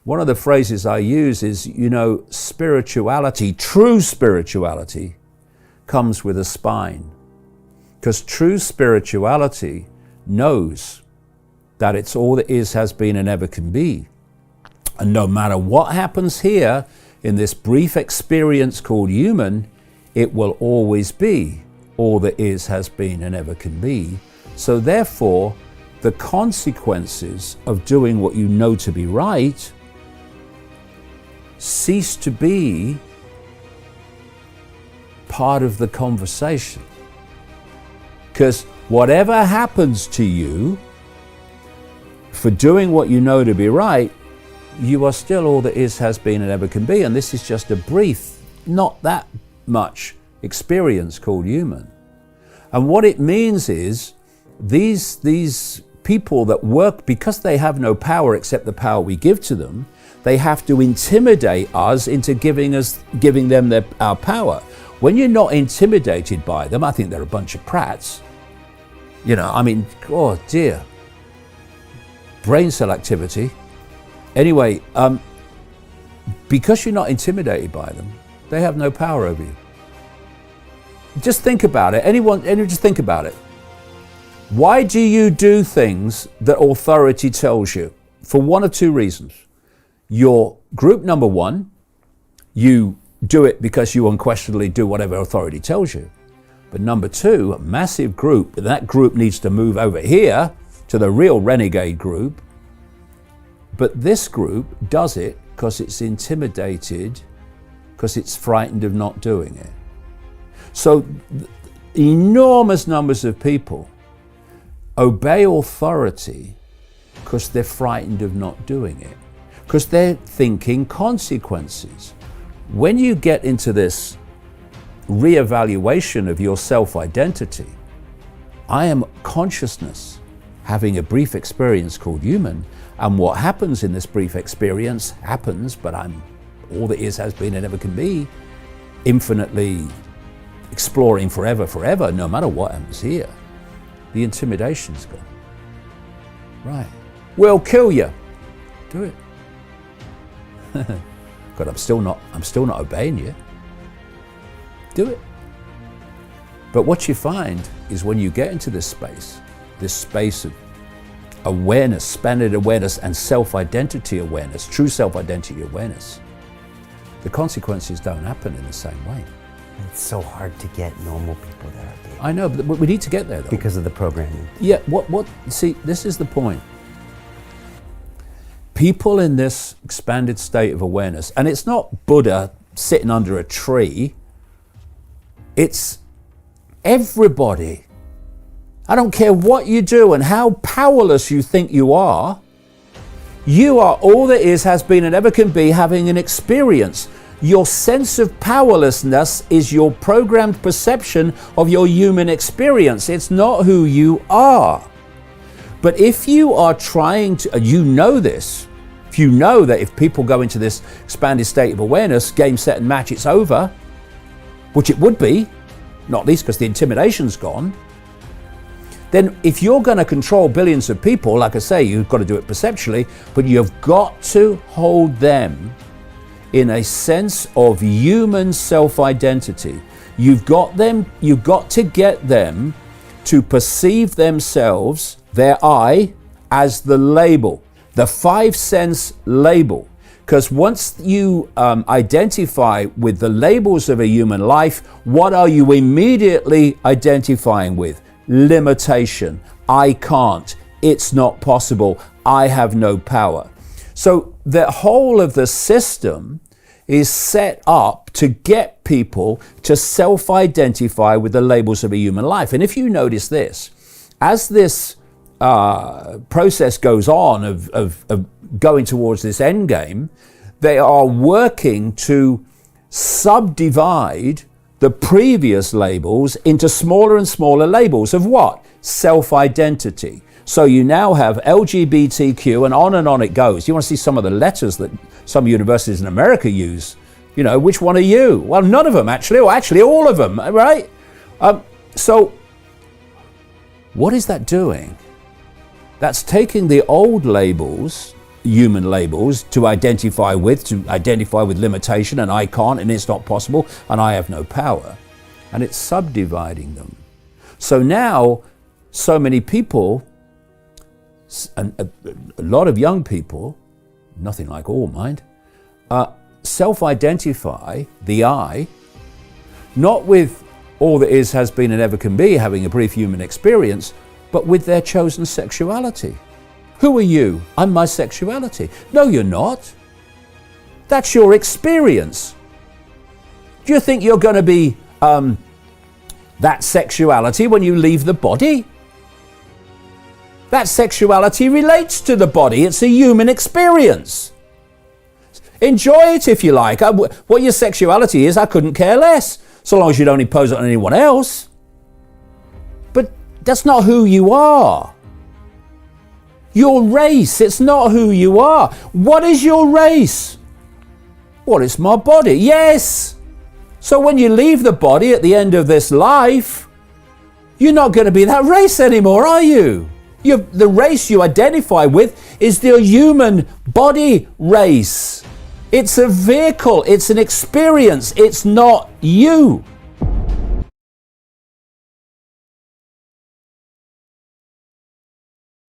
one of the phrases I use is, you know, spirituality, true spirituality, comes with a spine. Because true spirituality knows that it's all that is, has been, and ever can be. And no matter what happens here in this brief experience called human, it will always be all that is, has been, and ever can be. So therefore, the consequences of doing what you know to be right cease to be part of the conversation. Because whatever happens to you for doing what you know to be right, you are still all that is, has been, and ever can be. And this is just a brief, not that much experience called human. And what it means is these people that work, because they have no power except the power we give to them, they have to intimidate us into giving them our power. When you're not intimidated by them, I think they're a bunch of prats. You know, I mean, oh dear. Brain cell activity. Anyway, because you're not intimidated by them, they have no power over you. Just think about it. Anyone just think about it. Why do you do things that authority tells you? For one of two reasons. You're group number one, you do it because you unquestionably do whatever authority tells you. But number two, a massive group, that group needs to move over here to the real renegade group. But this group does it because it's intimidated, because it's frightened of not doing it. So enormous numbers of people obey authority because they're frightened of not doing it, because they're thinking consequences. When you get into this reevaluation of your self-identity, I am consciousness having a brief experience called human, and what happens in this brief experience happens, but I'm all that is, has been, and ever can be, infinitely exploring forever, no matter what happens here. The intimidation's gone. Right. We'll kill you. Do it. God, I'm still not obeying you. Do it. But what you find is when you get into this space of awareness, expanded awareness, and self-identity awareness, true self-identity awareness, the consequences don't happen in the same way. It's so hard to get normal people there. I know, but we need to get there though. Because of the programming. Yeah, see, this is the point. People in this expanded state of awareness, and it's not Buddha sitting under a tree, it's everybody. I don't care what you do and how powerless you think you are all that is, has been, and ever can be having an experience. Your sense of powerlessness is your programmed perception of your human experience. It's not who you are. But if you are trying to, you know this, if you know that if people go into this expanded state of awareness, game, set, and match, it's over, which it would be, not least because the intimidation's gone, then if you're going to control billions of people, like I say, you've got to do it perceptually, but you've got to hold them in a sense of human self-identity. You've got to get them to perceive themselves, their I, as the label, the 5 sense label. Because once you identify with the labels of a human life, what are you immediately identifying with? Limitation. I can't. It's not possible. I have no power. So the whole of the system is set up to get people to self-identify with the labels of a human life. And if you notice this, as this process goes on of going towards this end game, they are working to subdivide the previous labels into smaller and smaller labels of what? Self-identity. So you now have LGBTQ and on it goes. You want to see some of the letters that some universities in America use. You know, which one are you? Well, none of them actually, or actually all of them, right? So what is that doing? That's taking the old labels human labels to identify with limitation, and I can't, and it's not possible, and I have no power. And it's subdividing them. So now, so many people, and a lot of young people, nothing like all, mind, self-identify the I, not with all that is, has been, and ever can be, having a brief human experience, but with their chosen sexuality. Who are you? I'm my sexuality. No, you're not. That's your experience. Do you think you're going to be that sexuality when you leave the body? That sexuality relates to the body. It's a human experience. Enjoy it if you like. What your sexuality is, I couldn't care less, so long as you don't impose it on anyone else. But that's not who you are. Your race, it's not who you are. What is your race? Well, it's my body. Yes. So when you leave the body at the end of this life, you're not going to be that race anymore, are you? The race you identify with is the human body race. It's a vehicle, it's an experience, it's not you.